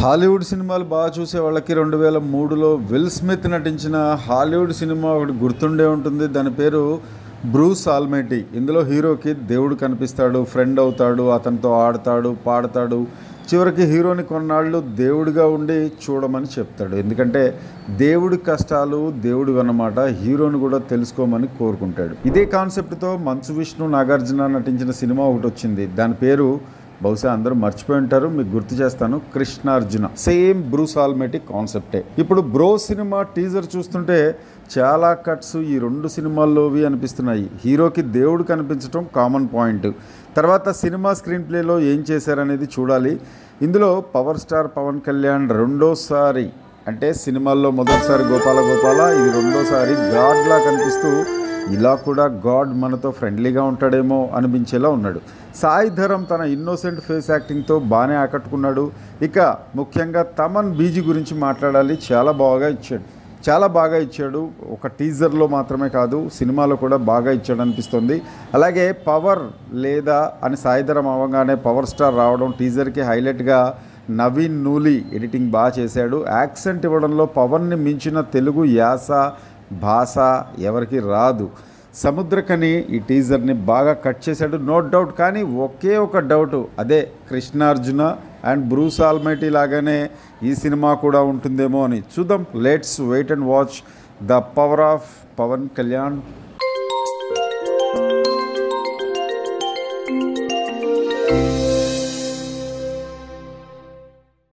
Hollywood సినిమాలు బాగా చూసే వాళ్ళకి 2003లో విల్ స్మిత్ నటించిన హాలీవుడ్ సినిమా ఒకటి గుర్తుండే ఉంటుంది. దాని పేరు బ్రూస్ ఆల్మైటీ. ఇందులో హీరోకి దేవుడు కనిపిస్తాడు, ఫ్రెండ్ అవుతాడు, అతనితో ఆడతాడు, పాడతాడు. చివరికి హీరోని కొన్నాళ్ళు దేవుడిగా ఉండి చూడమని చెప్తాడు. ఎందుకంటే దేవుడి కష్టాలు దేవుడివి అన్నమాట. హీరోని కూడా తెలుసుకోమని కోరుకుంటాడు. ఇదే కాన్సెప్ట్తో మంచు విష్ణు, నాగార్జున నటించిన సినిమా ఒకటి వచ్చింది. దాని పేరు బహుశా అందరూ మర్చిపోయి ఉంటారు, మీకు గుర్తు చేస్తాను, కృష్ణార్జున. సేమ్ బ్రూస్ ఆల్మైటీ కాన్సెప్టే. ఇప్పుడు బ్రో సినిమా టీజర్ చూస్తుంటే చాలా కట్స్ ఈ రెండు సినిమాల్లోవి అనిపిస్తున్నాయి. హీరోకి దేవుడు కనిపించడం కామన్ పాయింట్. తర్వాత సినిమా స్క్రీన్ ప్లేలో ఏం చేశారనేది చూడాలి. ఇందులో పవర్ స్టార్ పవన్ కళ్యాణ్ రెండోసారి, అంటే సినిమాల్లో మొదటిసారి గోపాల, ఇది రెండోసారి గాడ్లా కనిపిస్తూ ఇలా కూడా గాడ్ మనతో ఫ్రెండ్లీగా ఉంటాడేమో అనిపించేలా ఉన్నాడు. సాయి ధరమ్ తన ఇన్నోసెంట్ ఫేస్ యాక్టింగ్తో బాగానే ఆకట్టుకున్నాడు. ఇక ముఖ్యంగా తమన్ బీజీ గురించి మాట్లాడాలి. చాలా బాగా ఇచ్చాడు. ఒక టీజర్లో మాత్రమే కాదు, సినిమాలో కూడా బాగా ఇచ్చాడు అనిపిస్తుంది. అలాగే పవర్ లేదా అని సాయి ధరమ్ అవ్వగానే పవర్ స్టార్ రావడం టీజర్కి హైలైట్గా. నవీన్ నూలి ఎడిటింగ్ బాగా చేశాడు. యాక్సెంట్ ఇవ్వడంలో పవన్ని మించిన తెలుగు యాస భాష ఎవరికి రాదు. సముద్రకని ఈ టీజర్ని బాగా కట్ చేశాడు, నో డౌట్. కానీ ఒకే ఒక డౌట్, అదే కృష్ణార్జున అండ్ బ్రూస్ ఆల్మైటీ లాగానే ఈ సినిమా కూడా ఉంటుందేమో అని. చూద్దాం. Let's wait and watch the power of Pawan Kalyan.